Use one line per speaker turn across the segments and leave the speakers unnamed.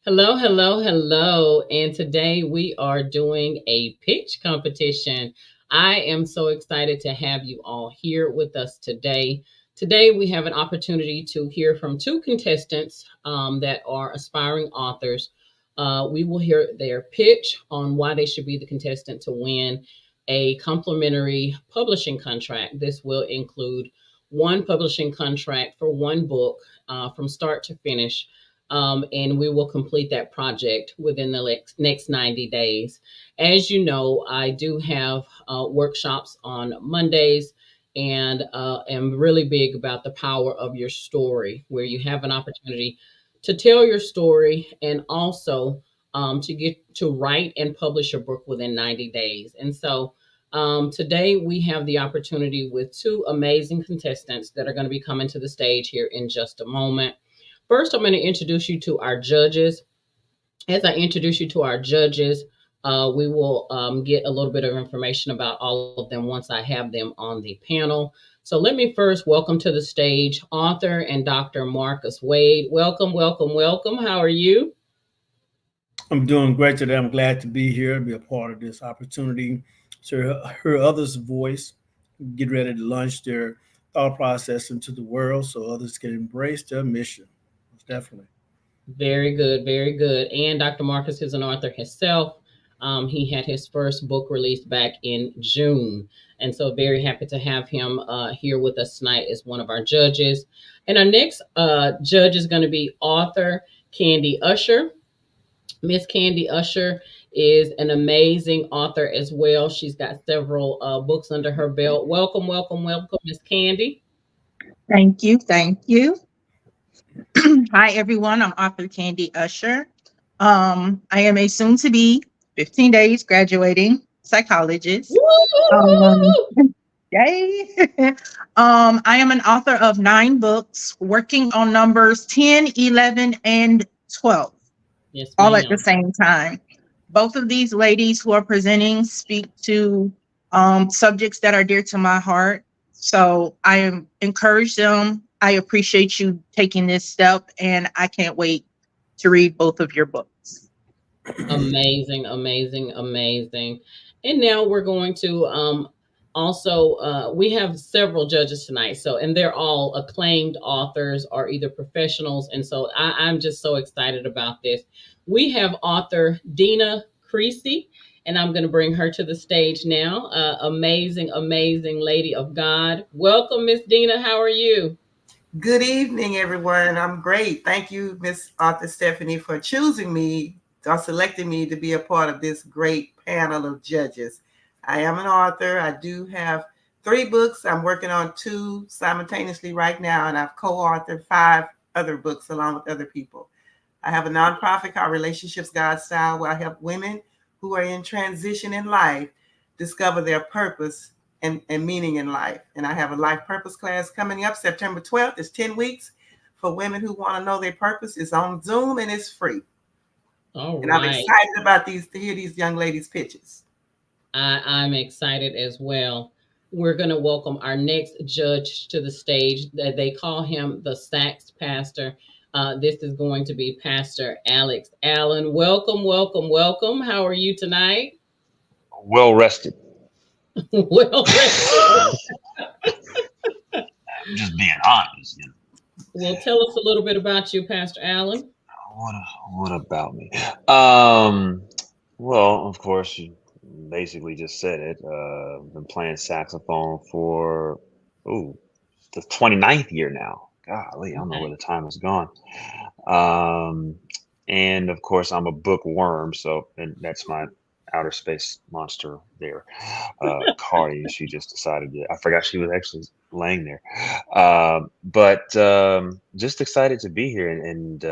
Hello, hello, hello. And today we are doing a pitch competition. I am so excited to have you all here with us today. Today we have an opportunity to hear from two contestants that are aspiring authors. We will hear their pitch on why they should be the contestant to win a complimentary publishing contract. This will include one publishing contract for one book from start to finish, and we will complete that project within the next 90 days. As you know, I do have workshops on Mondays and am really big about the power of your story, where you have an opportunity to tell your story and also to get to write and publish your book within 90 days. And so today we have the opportunity with two amazing contestants that are going to be coming to the stage here in just a moment. First, I'm going to introduce you to our judges. As I introduce you to our judges, we will get a little bit of information about all of them once I have them on the panel. So let me first welcome to the stage author and Dr. Marcus Wade. Welcome, welcome, welcome. How are you?
I'm doing great today. I'm glad to be here and be a part of this opportunity to hear others' voice, get ready to launch their thought process into the world so others can embrace their mission. Most definitely.
Very good, very good. And Dr. Marcus is an author himself. He had his first book released back in June. And so, very happy to have him here with us tonight as one of our judges. And our next judge is going to be author Candy Usher. Miss Candy Usher is an amazing author as well. She's got several books under her belt. Welcome, welcome, welcome, Miss Candy.
Thank you. Thank you. Hi, everyone. I'm author Candy Usher. I am a soon to be 15 days graduating psychologist. Um,
Woo!
Yay. I am an author of 9 books, working on numbers 10, 11, and 12,
Yes,
all at the
ma'am.
same time. Both of these ladies who are presenting speak to subjects that are dear to my heart. So encourage them. I appreciate you taking this step, and I can't wait to read both of your books.
Amazing, amazing, amazing. And now we're going to also we have several judges tonight. So and they're all acclaimed authors or either professionals. And so I'm just so excited about this. We have author Dina Creasy, and I'm going to bring her to the stage now. Amazing, amazing lady of God. Welcome, Miss Dina. How are you?
Good evening, everyone. I'm great. Thank you, Miss Arthur Stephanie, for choosing me or selecting me to be a part of this great panel of judges. I am an author. I do have 3 books. I'm working on 2 simultaneously right now, and I've co-authored 5 other books along with other people. I have a nonprofit called Relationships God Style, where I help women who are in transition in life discover their purpose and meaning in life. And I have a life purpose class coming up September 12th. It's 10 weeks for women who want to know their purpose. It's on Zoom and it's free.
All
And I'm
right.
excited about these to hear these young ladies' pitches.
I'm excited as well. We're going to welcome our next judge to the stage. They call him the Sax Pastor. This is going to be Pastor Alex Allen. Welcome, welcome, welcome. How are you tonight?
Well rested.
Well rested.
I'm just being honest.
Well, tell us a little bit about you, Pastor Allen.
What what about me? Um, well, of course, you basically just said it. I've been playing saxophone for the 29th year now. Golly, I don't know where
Okay.
the time has gone. Um, and of course, I'm a bookworm, so and that's my outer space monster there. Cardi, she just decided to. I forgot she was actually laying there. But just excited to be here and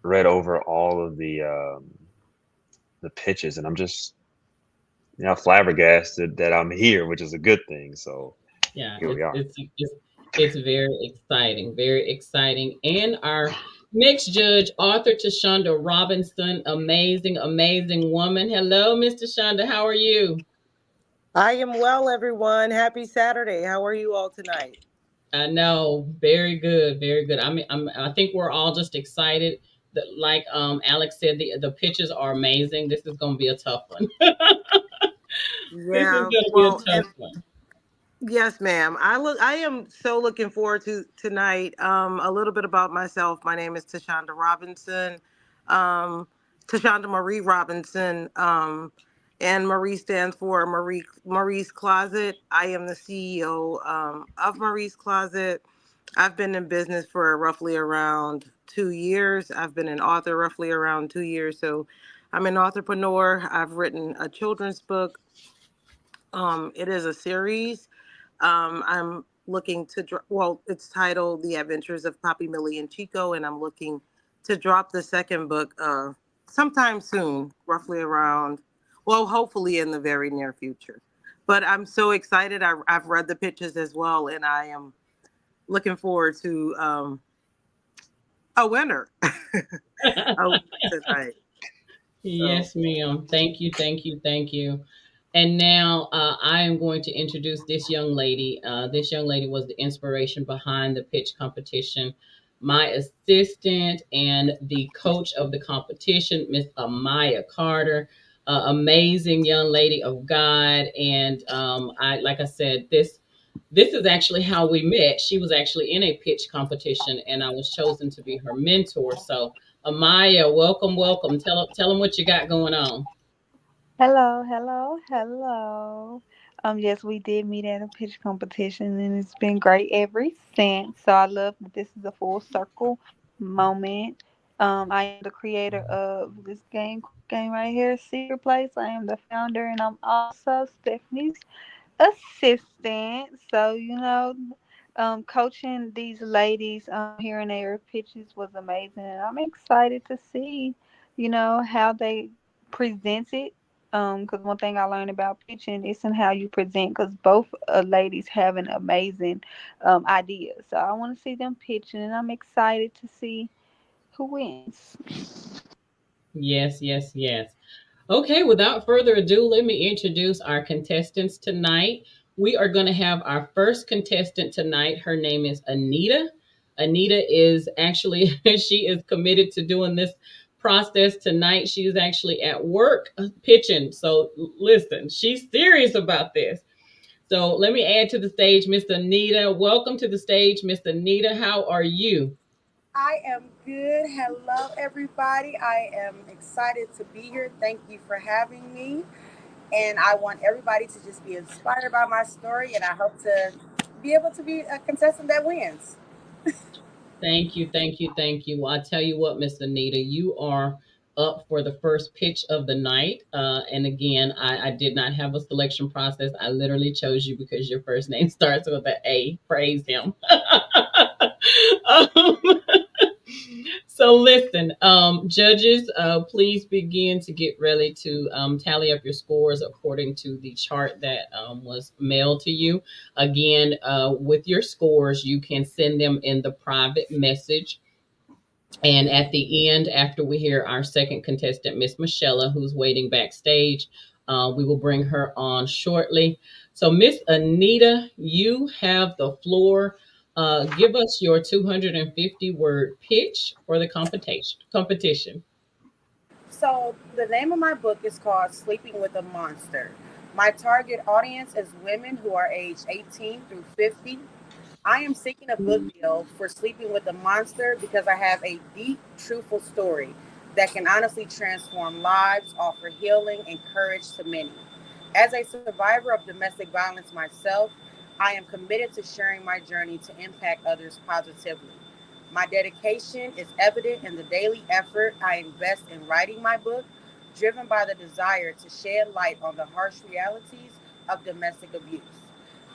read over all of the pitches, and I'm just flabbergasted that I'm here, which is a good thing. So
Yeah,
here we are.
it's very exciting, very exciting. And our next judge, author Tashonda Robinson, amazing, amazing woman. Hello, Miss Tashonda. How are you?
I am well, everyone. Happy Saturday. How are you all tonight?
I know, very good, very good. I mean, I think we're all just excited like Alex said, the pictures are amazing. This is going to be a tough one. This is
Yeah,
going to be a
well, and
tough one.
yes, ma'am. I am so looking forward to tonight. A little bit about myself. My name is Tashonda Robinson. Um, Tashonda Marie Robinson. And Marie stands for Marie's Closet. I am the CEO of Marie's Closet. I've been in business for roughly around 2 years. I've been an author roughly around 2 years. So I'm an entrepreneur. I've written a children's book. It is a series. I'm looking to, well, it's titled The Adventures of Poppy, Millie, and Chico, and I'm looking to drop the second book sometime soon, roughly around, well, hopefully in the very near future. But I'm so excited. I've read the pitches as well, and I am looking forward to a winner. A winner tonight. So,
Yes, ma'am. Thank you, thank you, thank you. And now I am going to introduce this young lady. This young lady was the inspiration behind the pitch competition. My assistant and the coach of the competition, Miss Amaya Carter, amazing young lady of God. And like I said, this is actually how we met. She was actually in a pitch competition, and I was chosen to be her mentor. So, Amaya, welcome, welcome. Tell them what you got going on.
Hello, hello, hello. Yes, we did meet at a pitch competition, and it's been great ever since. So I love that this is a full circle moment. I am the creator of this game right here, Secret Place. I am the founder, and I'm also Stephanie's assistant. So, coaching these ladies, hearing their pitches was amazing. And I'm excited to see, how they present it. Because one thing I learned about pitching isn't how you present, because both ladies have an amazing idea. So I want to see them pitching, and I'm excited to see who wins.
Yes, yes, yes. Okay, without further ado, let me introduce our contestants tonight. We are going to have our first contestant tonight. Her name is Anita. Anita is actually, she is committed to doing this process tonight. She is actually at work pitching. So listen, she's serious about this. So let me add to the stage Miss Anita. Welcome to the stage, Miss Anita. How are you?
I am good. Hello, everybody. I am excited to be here. Thank you for having me. And I want everybody to just be inspired by my story. And I hope to be able to be a contestant that wins.
Thank you, thank you, thank you. Well, I tell you what, Miss Anita, you are up for the first pitch of the night. And again, I did not have a selection process. I literally chose you because your first name starts with an A. Praise him. um, so listen, judges, please begin to get ready to tally up your scores according to the chart that was mailed to you. Again, with your scores, you can send them in the private message. And at the end, after we hear our second contestant, Miss Michelle, who's waiting backstage, we will bring her on shortly. So, Miss Anita, you have the floor. Give us your 250 word pitch for the competition.
So, the name of my book is called Sleeping with a Monster. My target audience is women who are aged 18 through 50. I am seeking a book deal for Sleeping with a Monster because I have a deep, truthful story that can honestly transform lives, offer healing and courage to many. As a survivor of domestic violence myself, I am committed to sharing my journey to impact others positively. My dedication is evident in the daily effort I invest in writing my book, driven by the desire to shed light on the harsh realities of domestic abuse.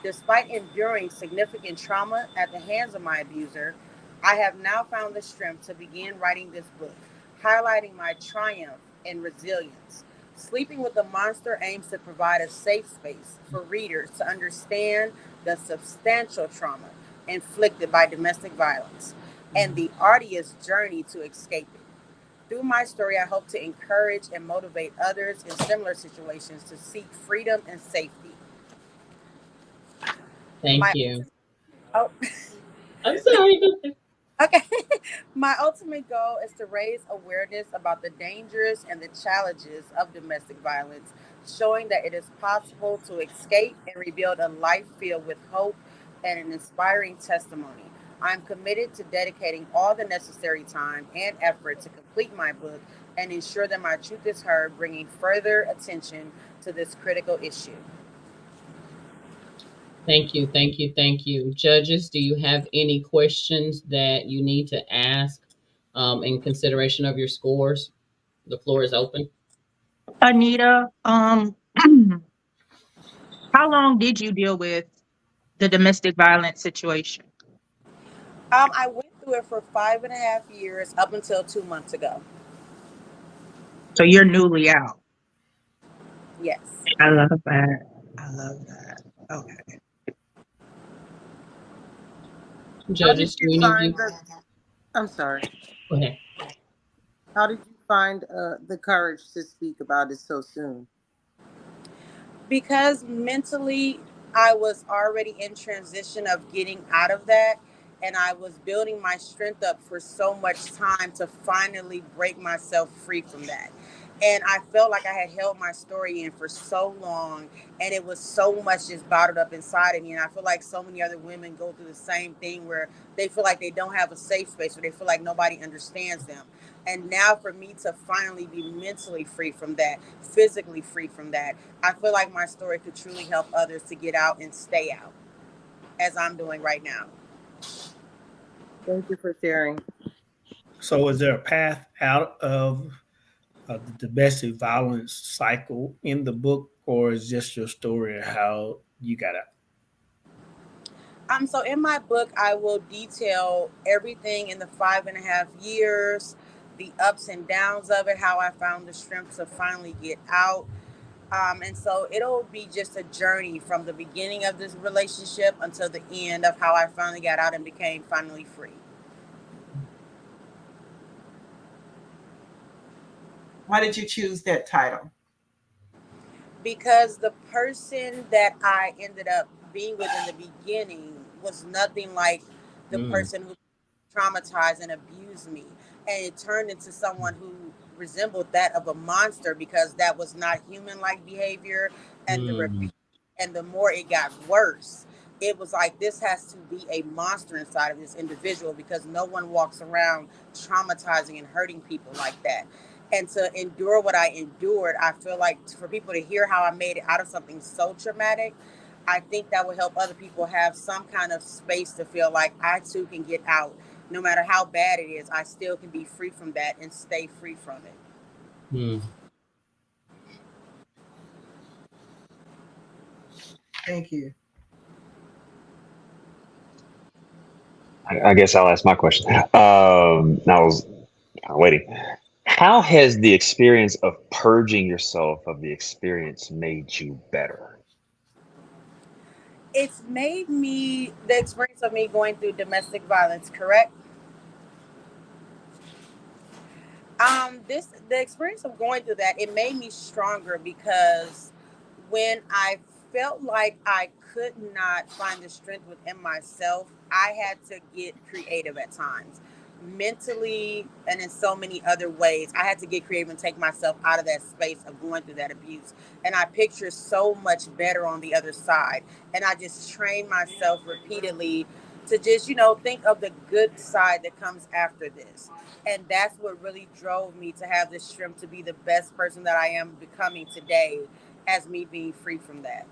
Despite enduring significant trauma at the hands of my abuser, I have now found the strength to begin writing this book, highlighting my triumph and resilience. Sleeping with the Monster aims to provide a safe space for readers to understand the substantial trauma inflicted by domestic violence and the arduous journey to escape it. Through my story, I hope to encourage and motivate others in similar situations to seek freedom and safety.
Thank
My
you.
oh,
I'm sorry.
Okay. My ultimate goal is to raise awareness about the dangers and the challenges of domestic violence, showing that it is possible to escape and rebuild a life filled with hope and an inspiring testimony. I'm committed to dedicating all the necessary time and effort to complete my book and ensure that my truth is heard, bringing further attention to this critical issue.
Thank you, thank you, thank you. Judges, do you have any questions that you need to ask in consideration of your scores? The floor is open.
Anita, how long did you deal with the domestic violence situation?
I went through it for 5.5 years up until 2 months ago.
So you're newly out.
Yes.
I love that. I love that. Okay.
How did
Judges, do
you
any of
find
you?
the? I'm sorry.
Go ahead.
How did you find the courage to speak about it so soon?
Because mentally I was already in transition of getting out of that, and I was building my strength up for so much time to finally break myself free from that. And I felt like I had held my story in for so long, and it was so much just bottled up inside of me. And I feel like so many other women go through the same thing where they feel like they don't have a safe space, or they feel like nobody understands them. And now for me to finally be mentally free from that, physically free from that, I feel like my story could truly help others to get out and stay out, as I'm doing right now.
Thank you for sharing.
So, is there a path out of the domestic violence cycle in the book, or is just your story of how you got out?
So in my book, I will detail everything in the 5.5 years, the ups and downs of it, how I found the strength to finally get out. And so it'll be just a journey from the beginning of this relationship until the end of how I finally got out and became finally free.
Why did you choose that title?
Because the person that I ended up being with in the beginning was nothing like the
Mm,
person who traumatized and abused me. And it turned into someone who resembled that of a monster because that was not human like behavior. And
mm,
the more it got worse, it was like this has to be a monster inside of this individual because no one walks around traumatizing and hurting people like that. And to endure what I endured, I feel like for people to hear how I made it out of something so traumatic, I think that will help other people have some kind of space to feel like I too can get out. No matter how bad it is, I still can be free from that and stay free from it.
mm.
Thank you.
I guess I'll ask my question. I was kind of waiting. How has the experience of purging yourself of the experience made you better?
It's made me the experience of me going through domestic violence, correct? This the experience of going through that, it made me stronger because when I felt like I could not find the strength within myself, I had to get creative at times, mentally and in so many other ways. I had to get creative and take myself out of that space of going through that abuse. And I picture so much better on the other side. And I just trained myself repeatedly to just, think of the good side that comes after this. And that's what really drove me to have the strength to be the best person that I am becoming today, as me being free from that.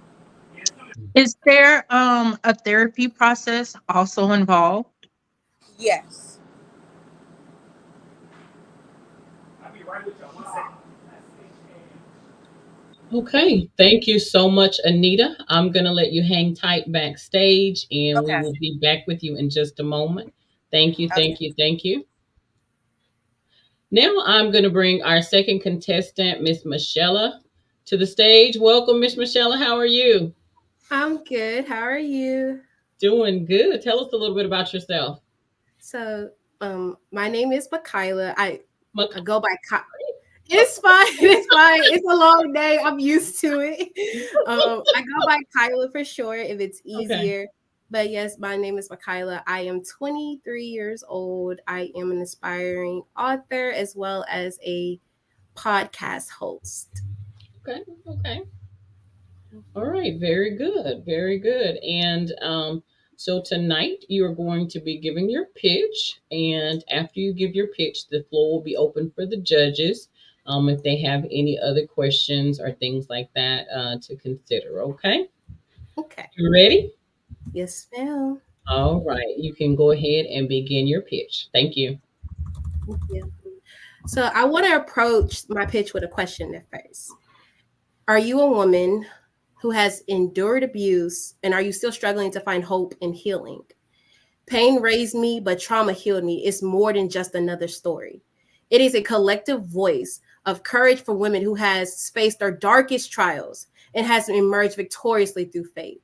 Is there a therapy process also involved?
Yes.
Okay, thank you so much, Anita. I'm going to let you hang tight backstage and we
Okay.
will be back with you in just a moment. Thank you,
Okay.
thank you, thank you. Now I'm going to bring our second contestant, Miss Michelle, to the stage. Welcome, Miss Michelle. How are you?
I'm good. How are you?
Doing good. Tell us a little bit about yourself.
So, my name is Makayla. I
Mac-
go by It's fine. It's fine. It's a long day. I'm used to it. I go by Kyla for short if it's
Okay.
easier. But yes, my name is Michaela. I am 23 years old. I am an aspiring author as well as a podcast host.
Okay. All right, very good, very good. And so tonight you are going to be giving your pitch, and after you give your pitch, the floor will be open for the judges if they have any other questions or things like that to consider. Okay,
Okay.
you ready?
Yes, ma'am.
All right, you can go ahead and begin your pitch. Thank you.
Thank you. So I want to approach my pitch with a question at first. Are you a woman who has endured abuse, and are you still struggling to find hope and healing? Pain raised me, but trauma healed me. It's more than just another story. It is a collective voice of courage for women who has faced their darkest trials and has emerged victoriously through faith.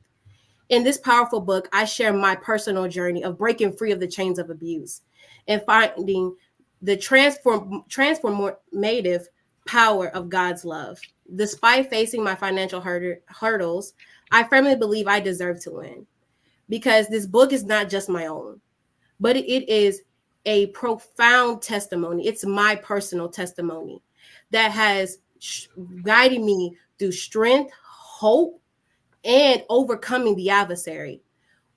In this powerful book, I share my personal journey of breaking free of the chains of abuse and finding the transformative power of God's love. Despite facing my financial hurdles, I firmly believe I deserve to win, because this book is not just my own, but it is a profound testimony. It's my personal testimony that has guided me through strength, hope, and overcoming the adversary.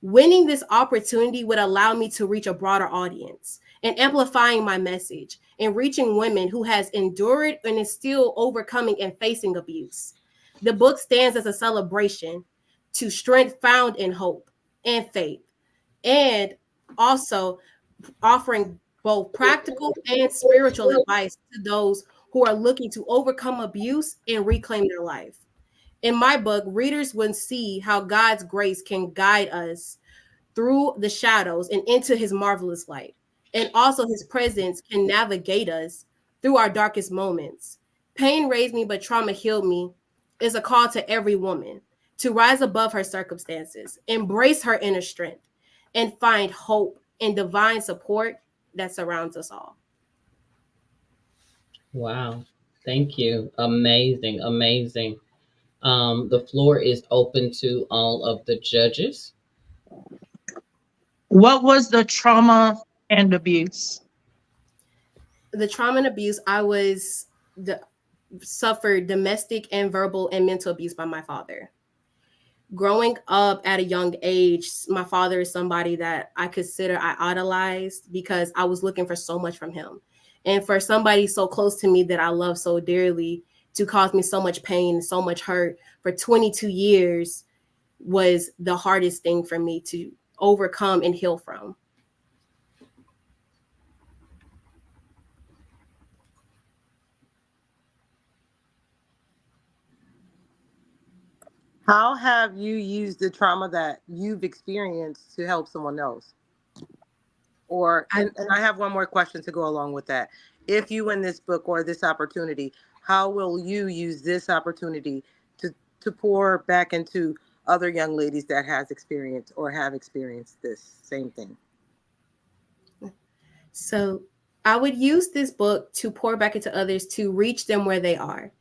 Winning this opportunity would allow me to reach a broader audience and amplifying my message and reaching women who has endured and is still overcoming and facing abuse. The book stands as a celebration to strength found in hope and faith, and also offering both practical and spiritual advice to those who are looking to overcome abuse and reclaim their life. In my book, readers will see how God's grace can guide us through the shadows and into his marvelous light. And also his presence can navigate us through our darkest moments. Pain raised me, but trauma healed me is a call to every woman to rise above her circumstances, embrace her inner strength, and find hope and divine support that surrounds us all.
Wow, thank you. Amazing, amazing. The floor is open to all of the judges.
What was the trauma and abuse?
The trauma and abuse, suffered domestic and verbal and mental abuse by my father. Growing up at a young age, my father is somebody that I idolized because I was looking for so much from him. And for somebody so close to me that I love so dearly to cause me so much pain, so much hurt for 22 years was the hardest thing for me to overcome and heal from.
How have you used the trauma that you've experienced to help someone else? And I have one more question to go along with that. If you win this book or this opportunity, how will you use this opportunity to pour back into other young ladies that have experienced this same thing?
So I would use this book to pour back into others, to reach them where they are.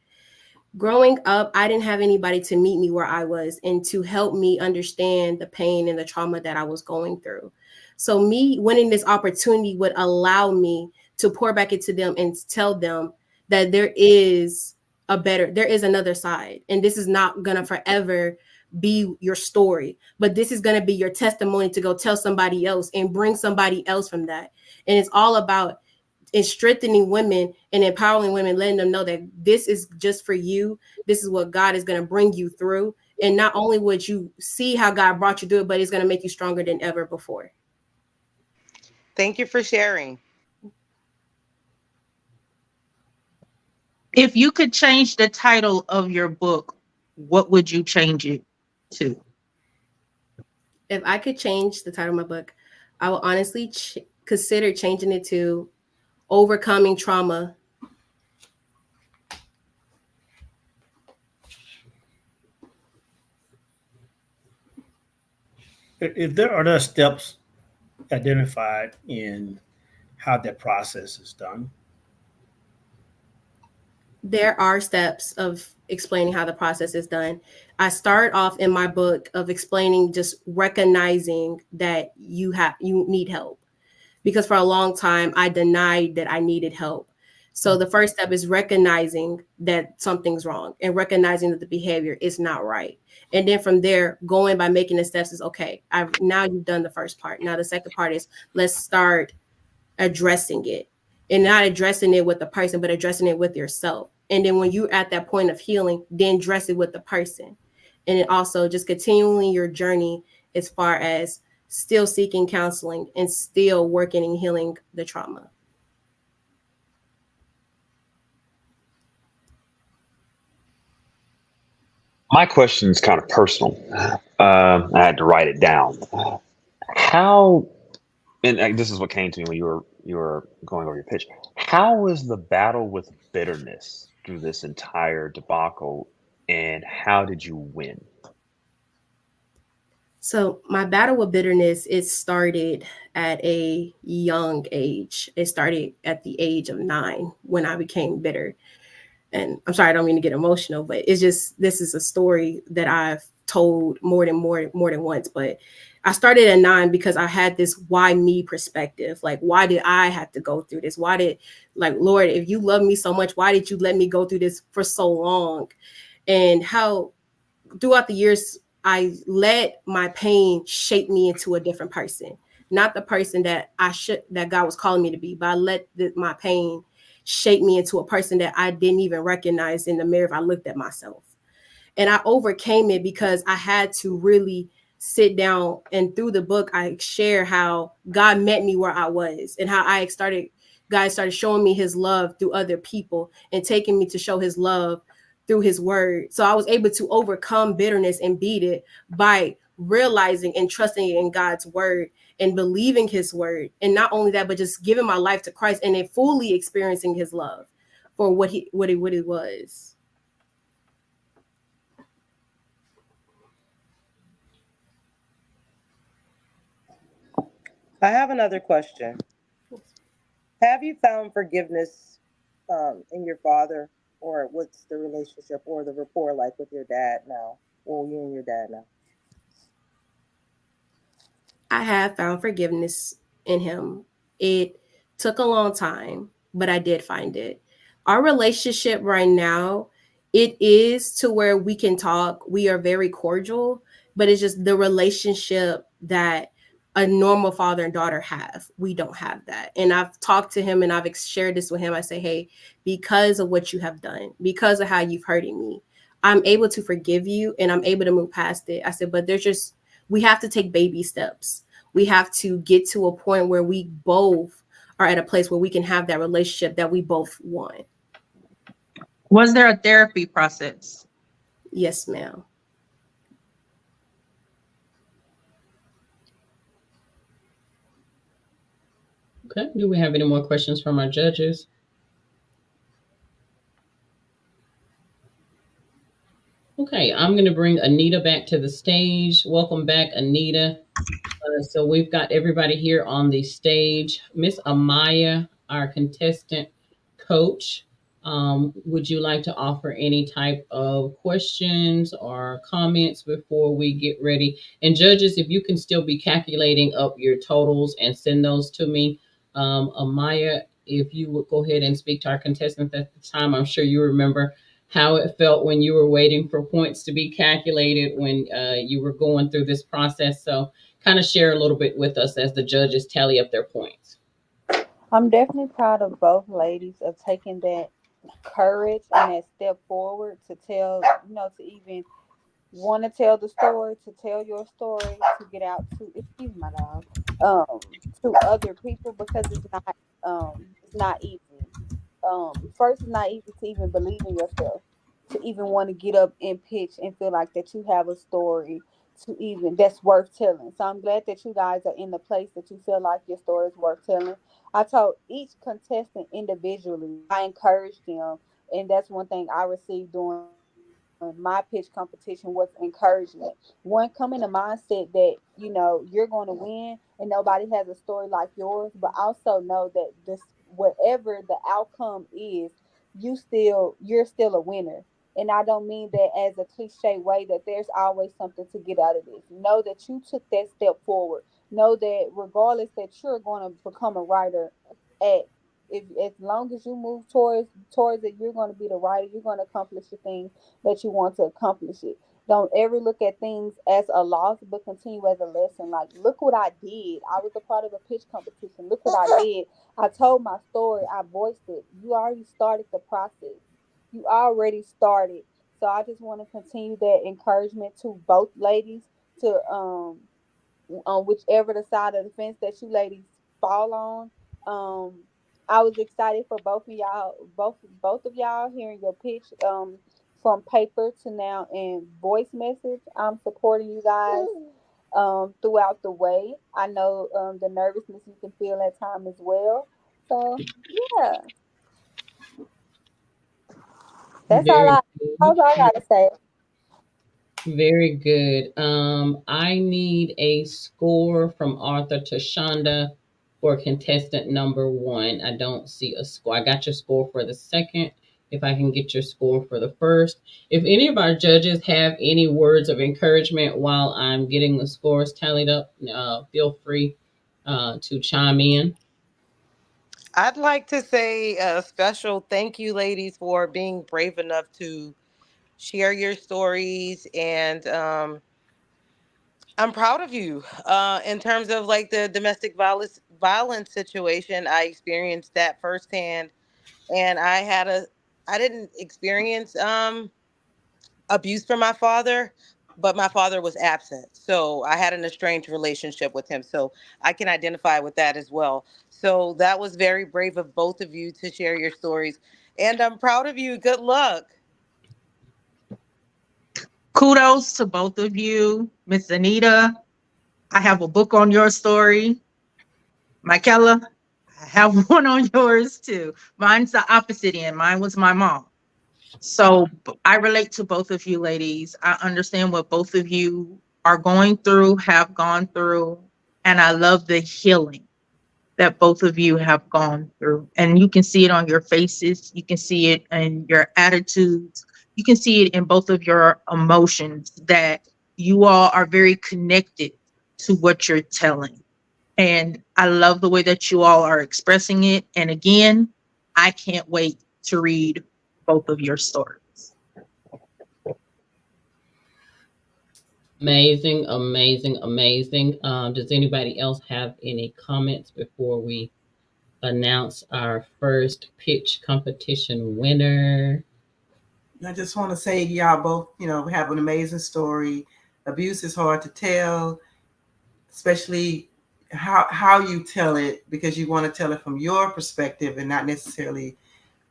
Growing up, I didn't have anybody to meet me where I was and to help me understand the pain and the trauma that I was going through. So me winning this opportunity would allow me to pour back into them and tell them that there is another side. And this is not going to forever be your story, but this is going to be your testimony to go tell somebody else and bring somebody else from that. And it's all about strengthening women and empowering women, letting them know that this is just for you. This is what God is going to bring you through. And not only would you see how God brought you through it, but it's going to make you stronger than ever before.
Thank you for sharing.
If you could change the title of your book, what would you change it to?
If I could change the title of my book, I would honestly consider changing it to Overcoming Trauma.
If there are other steps identified in how that process is done?
There are steps of explaining how the process is done. I start off in my book of explaining just recognizing that you need help, because for a long time I denied that I needed help. So the first step is recognizing that something's wrong and recognizing that the behavior is not right. And then from there, going by making the steps is okay. Now you've done the first part. Now the second part is let's start addressing it, and not addressing it with the person, but addressing it with yourself. And then when you're at that point of healing, then address it with the person. And then also just continuing your journey as far as still seeking counseling and still working and healing the trauma.
My question is kind of personal. I had to write it down. How, and this is what came to me when you were going over your pitch. How was the battle with bitterness through this entire debacle, and how did you win?
So my battle with bitterness, it started at a young age. It started at the age of 9 when I became bitter. And I'm sorry, I don't mean to get emotional, but it's just, this is a story that I've told more than once. But I started at 9 because I had this why me perspective. Like, why did I have to go through this? Why did, like, Lord, if you love me so much, why did you let me go through this for so long? And how throughout the years, I let my pain shape me into a different person, not the person that God was calling me to be, but I let my pain shape me into a person that I didn't even recognize in the mirror if I looked at myself. And I overcame it because I had to really sit down, and through the book, I share how God met me where I was and how God started showing me his love through other people and taking me to show his love through his word. So I was able to overcome bitterness and beat it by realizing and trusting in God's word and believing his word. And not only that, but just giving my life to Christ and then fully experiencing his love for what it was.
I have another question. Have you found forgiveness in your father, or what's the relationship or the rapport like with your dad now? Well, you and your dad now.
I have found forgiveness in him. It took a long time, but I did find it. Our relationship right now, it is to where we can talk. We are very cordial, but it's just the relationship that a normal father and daughter have. We don't have that. And I've talked to him and I've shared this with him. I say, hey, because of what you have done, because of how you've hurted me, I'm able to forgive you and I'm able to move past it. I said, but we have to take baby steps. We have to get to a point where we both are at a place where we can have that relationship that we both want.
Was there a therapy process?
Yes, ma'am.
Okay. Do we have any more questions from our judges? Okay, I'm going to bring Anita back to the stage. Welcome back, Anita. So we've got everybody here on the stage. Miss Amaya, our contestant coach, would you like to offer any type of questions or comments before we get ready? And judges, if you can still be calculating up your totals and send those to me. Amaya, if you would go ahead and speak to our contestant at the time, I'm sure you remember how it felt when you were waiting for points to be calculated when you were going through this process. So kind of share a little bit with us as the judges tally up their points.
I'm definitely proud of both ladies of taking that courage and that step forward to tell, to even want to tell the story, to tell your story, to get out to, excuse my dog, to other people, because it's not easy. First, it's not easy to even believe in yourself, to even want to get up and pitch and feel like that you have a story to even that's worth telling. So I'm glad that you guys are in the place that you feel like your story is worth telling. I told each contestant individually, I encouraged them, and that's one thing I received during my pitch competition was encouragement. One, come in the mindset that you're going to win and nobody has a story like yours, but also know that this, whatever the outcome is, you're still a winner. And I don't mean that as a cliche way that there's always something to get out of this. Know that you took that step forward. Know that regardless that you're going to become a writer at, if as long as you move towards it, you're going to be the writer. You're going to accomplish the things that you want to accomplish it. Don't ever look at things as a loss, but continue as a lesson. Like, look what I did. I was a part of a pitch competition. Look what I did. I told my story. I voiced it. You already started the process. You already started. So I just want to continue that encouragement to both ladies to on whichever the side of the fence that you ladies fall on. I was excited for both of y'all hearing your pitch from paper to now in voice message. I'm supporting you guys throughout the way. I know the nervousness you can feel at time as well. So yeah, that's
Very
all I
good.
gotta say.
Very good. I need a score from Arthur to Shonda for contestant number one. I don't see a score. I got your score for the second. If I can get your score for the first. If any of our judges have any words of encouragement while I'm getting the scores tallied up, feel free to chime in.
I'd like to say a special thank you, ladies, for being brave enough to share your stories. And I'm proud of you. In terms of like the domestic violence situation, I experienced that firsthand, and I didn't experience abuse from my father, but my father was absent. So I had an estranged relationship with him. So I can identify with that as well. So that was very brave of both of you to share your stories. And I'm proud of you. Good luck.
Kudos to both of you. Miss Anita, I have a book on your story. Michaela, I have one on yours too. Mine's the opposite end. Mine was my mom. So I relate to both of you ladies. I understand what both of you are going through, have gone through, and I love the healing that both of you have gone through. And you can see it on your faces, you can see it in your attitudes, you can see it in both of your emotions that you all are very connected to what you're telling. And I love the way that you all are expressing it. And again, I can't wait to read both of your stories.
Amazing, amazing, amazing. Does anybody else have any comments before we announce our first pitch competition winner?
I just want to say y'all both, have an amazing story. Abuse is hard to tell, especially how you tell it, because you want to tell it from your perspective and not necessarily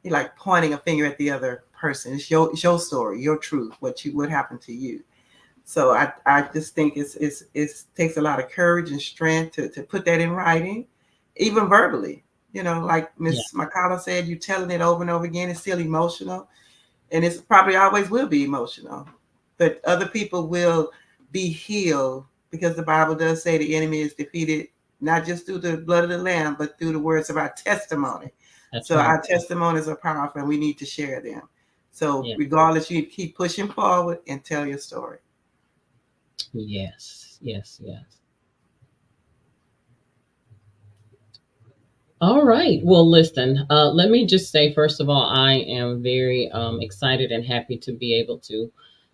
like pointing a finger at the other person. It's your story, your truth, what happened to you. So I just think it takes a lot of courage and strength to put that in writing, even verbally. Like Miss Makala said, you telling it over and over again. It's still emotional, and it's probably always will be emotional. But other people will be healed, because the Bible does say the enemy is defeated not just through the blood of the Lamb, but through the words of our testimony.
That's
so
right.
Our testimonies are powerful, and we need to share them. So regardless, you keep pushing forward and tell your story.
Yes, yes, yes. All right. Well, listen, let me just say, first of all, I am very excited and happy to be able to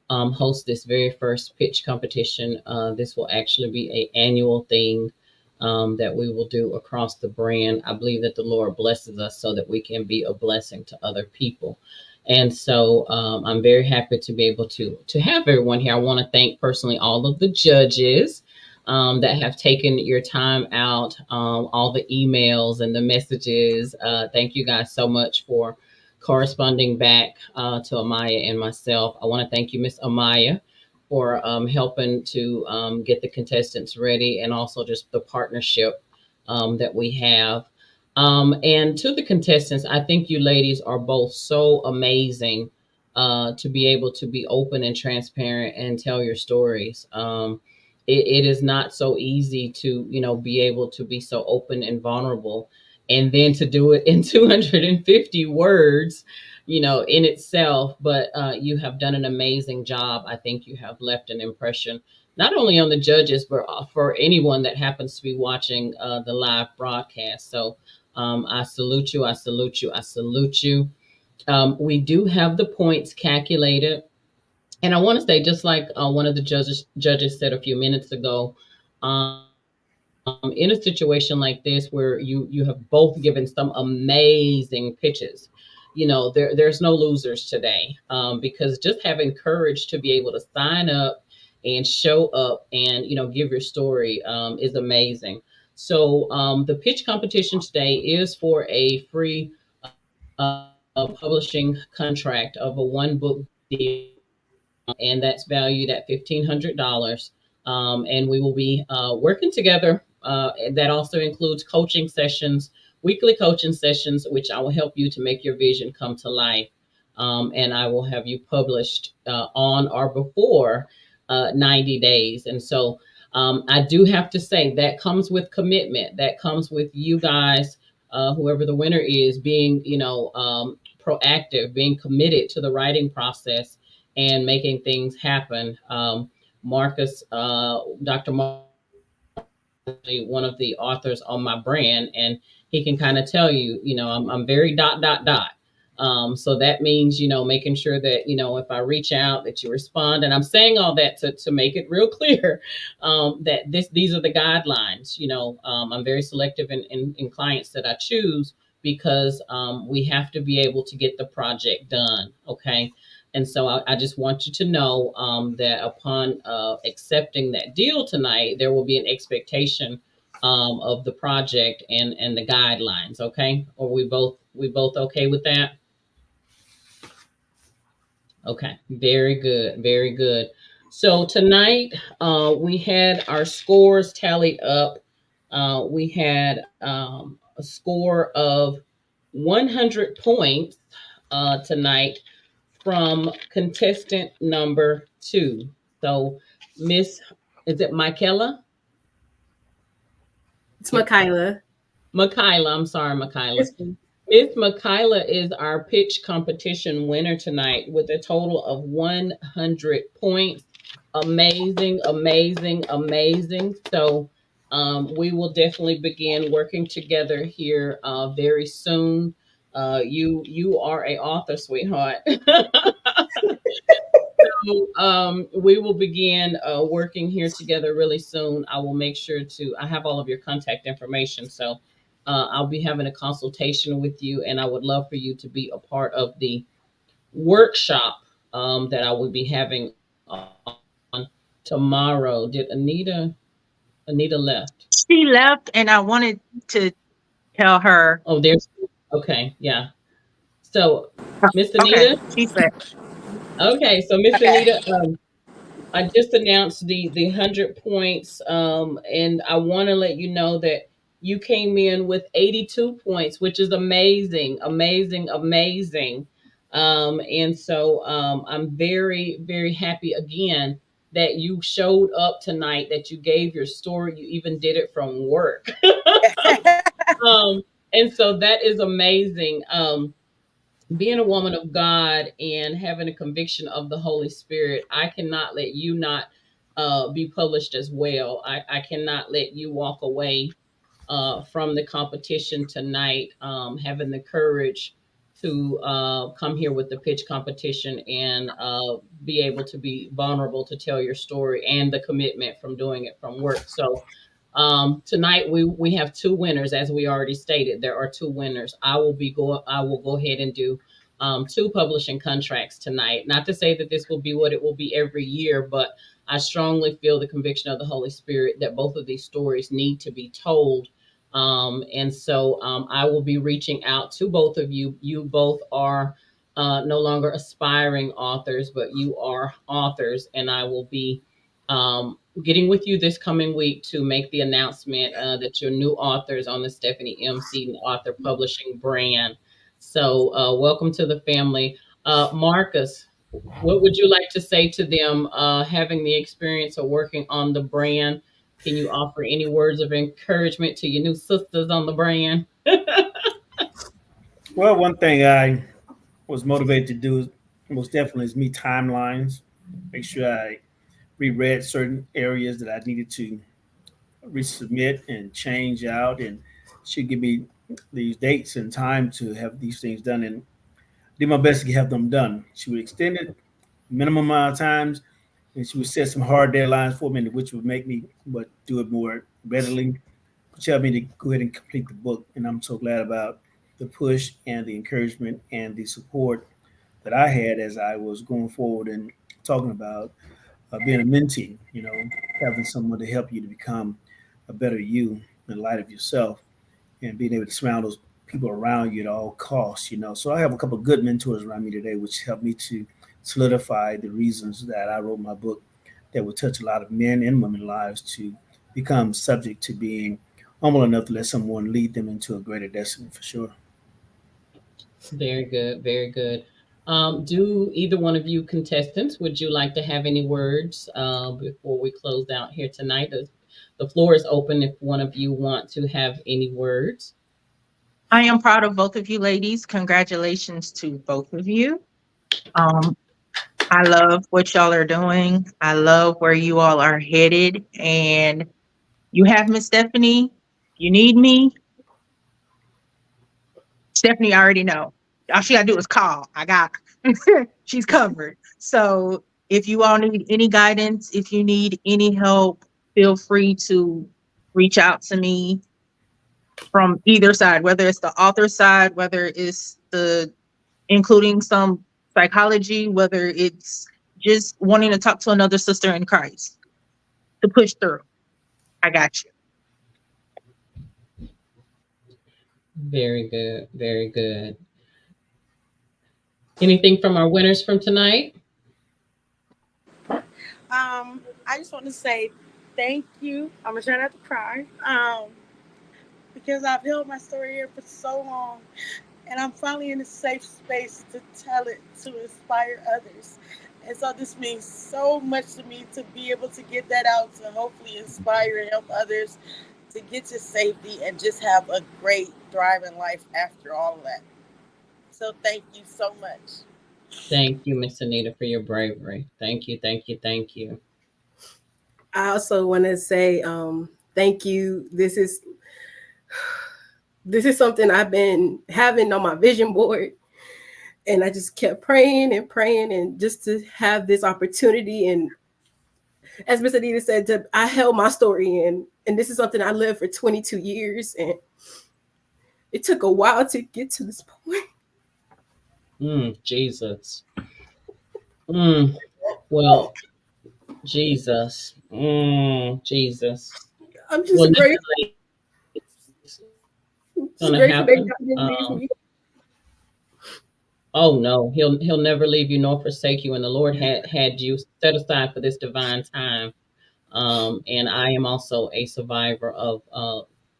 host this very first pitch competition. This will actually be an annual thing that we will do across the brand. I believe that the Lord blesses us so that we can be a blessing to other people. And so I'm very happy to be able to have everyone here. I want to thank personally all of the judges that have taken your time out, all the emails and the messages. Thank you guys so much for corresponding back to Amaya and myself. I want to thank you, Miss Amaya, for helping to get the contestants ready, and also just the partnership that we have. And to the contestants, I think you ladies are both so amazing to be able to be open and transparent and tell your stories. It is not so easy to, be able to be so open and vulnerable, and then to do it in 250 words. in itself, but you have done an amazing job. I think you have left an impression, not only on the judges, but for anyone that happens to be watching the live broadcast. So I salute you. I salute you. I salute you. We do have the points calculated. And I want to say, just like one of the judges said a few minutes ago, in a situation like this where you have both given some amazing pitches, there's no losers today, because just having courage to be able to sign up and show up and give your story is amazing. So the pitch competition today is for a free publishing contract of a one book deal, and that's valued at $1,500. And we will be working together. That also includes coaching sessions, weekly coaching sessions, which I will help you to make your vision come to life. And I will have you published on or before 90 days. And so I do have to say that comes with commitment. That comes with you guys, whoever the winner is, being, proactive, being committed to the writing process and making things happen. Marcus, Dr. Marcus, one of the authors on my brand, and he can kind of tell you, I'm very ... So that means, making sure that, if I reach out, that you respond. And I'm saying all that to make it real clear that these are the guidelines. I'm very selective in clients that I choose because we have to be able to get the project done. Okay. And so I just want you to know that upon accepting that deal tonight, there will be an expectation of the project and the guidelines. Okay. Are we both okay with that? Okay. Very good. Very good. So tonight we had our scores tallied up. We had a score of 100 points tonight from contestant number 2. So is it Michaela?
It's Michaela.
I'm sorry, Michaela. Miss Michaela is our pitch competition winner tonight with a total of 100 points. Amazing, amazing, amazing. So we will definitely begin working together here very soon. You are a author, sweetheart. So we will begin working here together really soon. I will make sure I have all of your contact information. So I'll be having a consultation with you, and I would love for you to be a part of the workshop that I will be having on tomorrow. Did Anita left?
She left, and I wanted to tell her.
Oh, okay, yeah. So, Miss Anita?
Okay, she's back.
Okay, so Miss Anita, I just announced the 100 points, and I want to let you know that you came in with 82 points, which is amazing, amazing, amazing. And so I'm very, very happy again that you showed up tonight, that you gave your story, you even did it from work. And so that is amazing. Being a woman of God and having a conviction of the Holy Spirit, I cannot let you not be published as well. I cannot let you walk away from the competition tonight, having the courage to come here with the pitch competition and be able to be vulnerable to tell your story, and the commitment from doing it from work. So tonight we have 2 winners, as we already stated. There are 2 winners. I will go ahead and do 2 publishing contracts tonight. Not to say that this will be what it will be every year, but I strongly feel the conviction of the Holy Spirit that both of these stories need to be told. And so I will be reaching out to both of you. You both are no longer aspiring authors, but you are authors, and I will be getting with you this coming week to make the announcement that you're new authors on the Stephanie M. Seaton Author Publishing brand. So welcome to the family. Marcus, what would you like to say to them having the experience of working on the brand? Can you offer any words of encouragement to your new sisters on the brand?
Well, one thing I was motivated to do most definitely is me timelines. Make sure I reread certain areas that I needed to resubmit and change out, and she give me these dates and time to have these things done, and did my best to have them done. She would extend it minimum amount of times, and she would set some hard deadlines for me, which would make me but do it more readily. She helped me to go ahead and complete the book, and I'm so glad about the push and the encouragement and the support that I had as I was going forward and talking about being a mentee. Having someone to help you to become a better you in light of yourself, and being able to surround those people around you at all costs. So I have a couple of good mentors around me today, which helped me to solidify the reasons that I wrote my book that would touch a lot of men and women lives to become subject to being humble enough to let someone lead them into a greater destiny for sure.
Very good, very good. Do either one of you contestants, would you like to have any words before we close out here tonight? The floor is open if one of you want to have any words.
I am proud of both of you ladies. Congratulations to both of you. Um, I love what y'all are doing. I love where you all are headed. And you have Miss Stephanie. You need me. Stephanie, I already know. All she gotta do is call. I got her. She's covered. So if you all need any guidance, if you need any help, feel free to reach out to me from either side, whether it's the author side, whether it's the including some psychology, whether it's just wanting to talk to another sister in Christ to push through. I got you.
Very good, very good. Anything from our winners from tonight?
I just want to say thank you. I'm gonna try not to cry. Because I've held my story here for so long, and I'm finally in a safe space to tell it to inspire others. And so this means so much to me to be able to get that out to hopefully inspire and help others to get to safety and just have a great, thriving life after all of that. So thank you so much.
Thank you, Miss Anita, for your bravery. Thank you, thank you, thank you.
I also want to say thank you. This is something I've been having on my vision board, and I just kept praying and praying, and just to have this opportunity. And as Miss Anita said, I held my story in, and this is something I lived for 22 years, and it took a while to get to this point.
Jesus. Well, Jesus. Jesus.
I'm just grateful.
Gonna happen. Oh no, he'll never leave you nor forsake you. And the Lord had you set aside for this divine time. And I am also a survivor of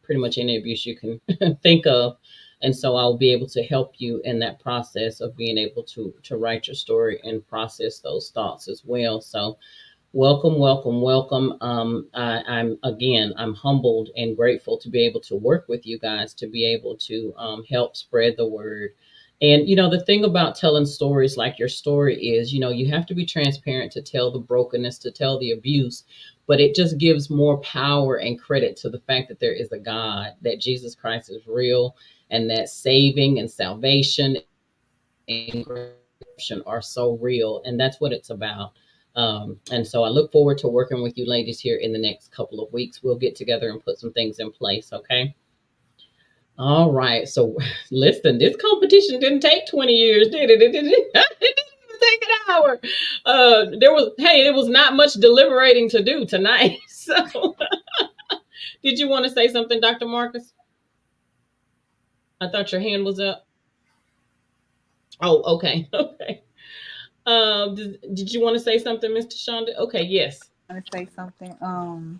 pretty much any abuse you can think of. And so I'll be able to help you in that process of being able to write your story and process those thoughts as well. So welcome, welcome, welcome. I'm humbled and grateful to be able to work with you guys to be able to help spread the word. And the thing about telling stories like your story is, you have to be transparent to tell the brokenness, to tell the abuse, but it just gives more power and credit to the fact that there is a God, that Jesus Christ is real, and that saving and salvation and redemption are so real. And that's what it's about. And so I look forward to working with you ladies here in the next couple of weeks. We'll get together and put some things in place. Okay. All right. So listen, this competition didn't take 20 years, did it? It didn't take an hour. It was not much deliberating to do tonight. So did you want to say something, Dr. Marcus? I thought your hand was up. Oh, okay. Okay. Did you want to say something, Mr. Shonda? Okay, yes.
I want to say something.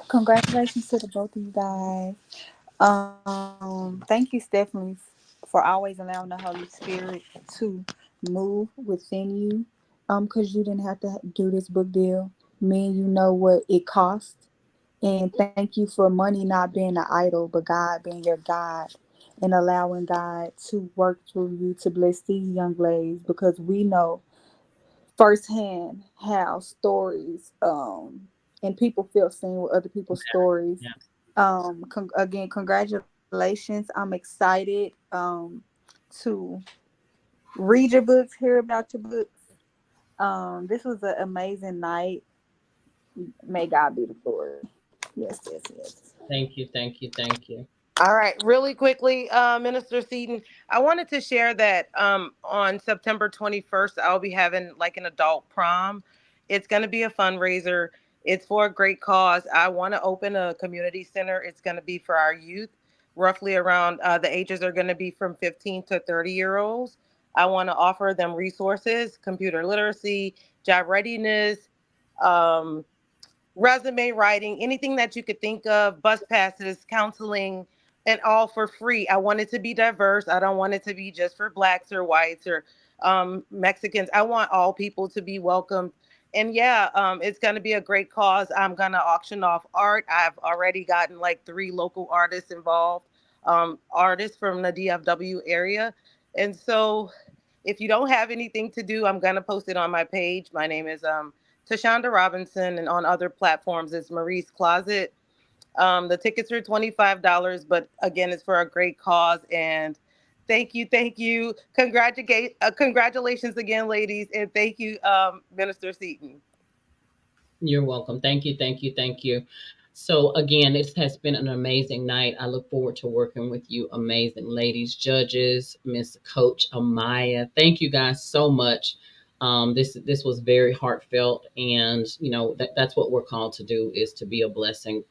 Congratulations to the both of you guys. Thank you, Stephanie, for always allowing the Holy Spirit to move within you. Because you didn't have to do this book deal. Me and you know what it cost. And thank you for money not being an idol, but God being your God. and allowing God to work through you to bless these young ladies, because we know firsthand how stories and people feel seen with other people's stories.
Yeah.
Again, congratulations. I'm excited to read your books, hear about your books. This was an amazing night. May God be the glory. Yes, yes, yes.
Thank you, thank you, thank you.
All right, really quickly, Minister Seaton, I wanted to share that on September 21st, I'll be having like an adult prom. It's going to be a fundraiser. It's for a great cause. I want to open a community center. It's going to be for our youth, roughly around the ages are going to be from 15 to 30-year-olds. I want to offer them resources, computer literacy, job readiness, um, resume writing, anything that you could think of, bus passes, counseling, and all for free. I want it to be diverse. I don't want it to be just for blacks or whites or Mexicans. I want all people to be welcomed. And yeah, it's going to be a great cause. I'm going to auction off art. I've already gotten like 3 local artists involved, artists from the DFW area. And so if you don't have anything to do, I'm going to post it on my page. My name is Tashonda Robinson, and on other platforms, it's Marie's Closet. The tickets are $25, but again, it's for a great cause. And thank you. Congratulations again, ladies. And thank you, Minister Seaton.
You're welcome. Thank you, thank you, thank you. So again, this has been an amazing night. I look forward to working with you, amazing ladies, judges, Miss Coach Amaya. Thank you guys so much. This was very heartfelt, and that's what we're called to do, is to be a blessing.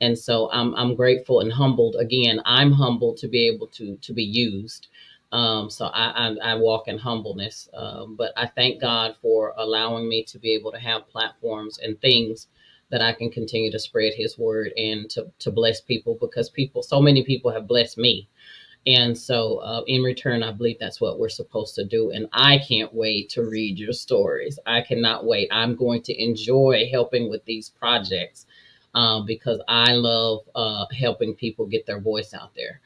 And so I'm grateful and humbled. Again, I'm humbled to be able to be used. So I walk in humbleness, but I thank God for allowing me to be able to have platforms and things that I can continue to spread His word and to bless people, because so many people have blessed me. And so in return, I believe that's what we're supposed to do. And I can't wait to read your stories. I cannot wait. I'm going to enjoy helping with these projects because I love helping people get their voice out there.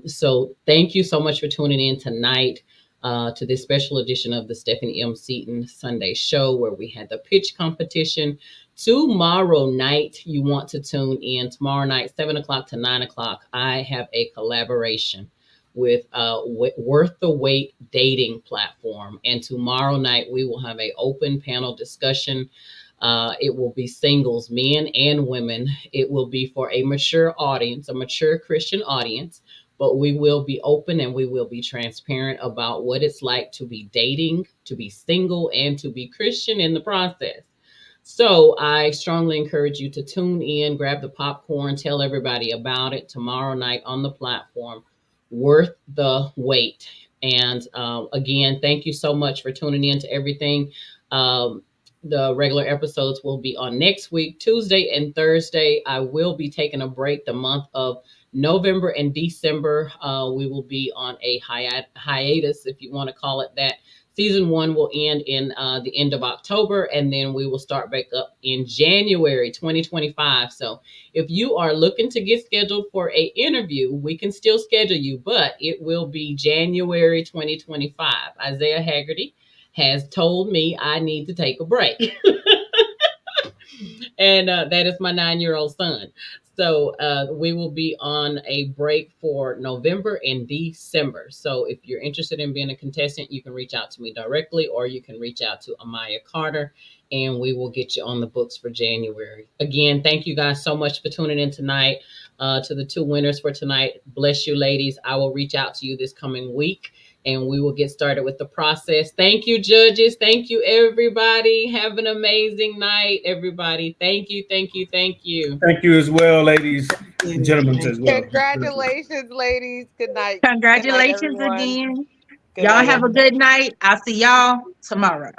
So thank you so much for tuning in tonight to this special edition of the Stephanie M. Seaton Sunday Show, where we had the pitch competition. Tomorrow night, you want to tune in. Tomorrow night, 7 o'clock to 9 o'clock, I have a collaboration with Worth the Wait dating platform. And tomorrow night, we will have an open panel discussion. It will be singles, men and women. It will be for a mature audience, a mature Christian audience, but we will be open and we will be transparent about what it's like to be dating, to be single, and to be Christian in the process. So I strongly encourage you to tune in, grab the popcorn, tell everybody about it tomorrow night on the platform. Worth the wait. And again, thank you so much for tuning in to everything. The regular episodes will be on next week, Tuesday and Thursday. I will be taking a break the month of November and December. We will be on a hiatus, if you want to call it that. Season 1 will end in the end of October, and then we will start back up in January 2025. So if you are looking to get scheduled for an interview, we can still schedule you, but it will be January 2025. Isaiah Haggerty has told me I need to take a break. And that is my 9-year-old son. So we will be on a break for November and December. So if you're interested in being a contestant, you can reach out to me directly, or you can reach out to Amaya Carter, and we will get you on the books for January. Again, thank you guys so much for tuning in tonight. To the 2 winners for tonight, bless you, ladies. I will reach out to you this coming week, and we will get started with the process. Thank you, judges. Thank you, everybody. Have an amazing night, everybody. Thank you, thank you, thank you.
Thank you as well, ladies and gentlemen as well.
Congratulations, ladies. Good night.
Congratulations
Good night,
again.
Good
Y'all
night,
have a good night. I'll see y'all tomorrow.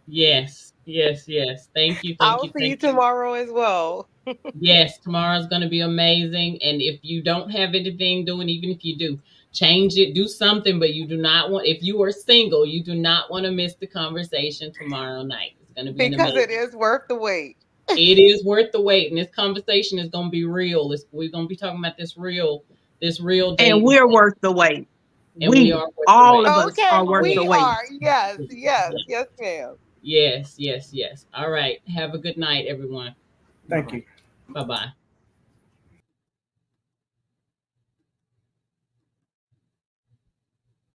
Yes, yes, yes. Thank you,
I
thank
will
you,
see you
thank you.
tomorrow as well.
Yes, tomorrow's going to be amazing. And if you don't have anything doing, even if you do, change it, do something, but you do not want, if you are single, you do not want to miss the conversation tomorrow night. It's going to be
Because
amazing.
it is worth the wait.
It is worth the wait. And this conversation is going to be real. We're going to be talking about this real this real date.
And we're worth the wait.
And we are worth the
all
wait.
of us are worth
we
the wait.
are. Yes, yes, yes, ma'am.
Yes, yes, yes. All right. Have a good night, everyone.
Thank you.
Bye-bye.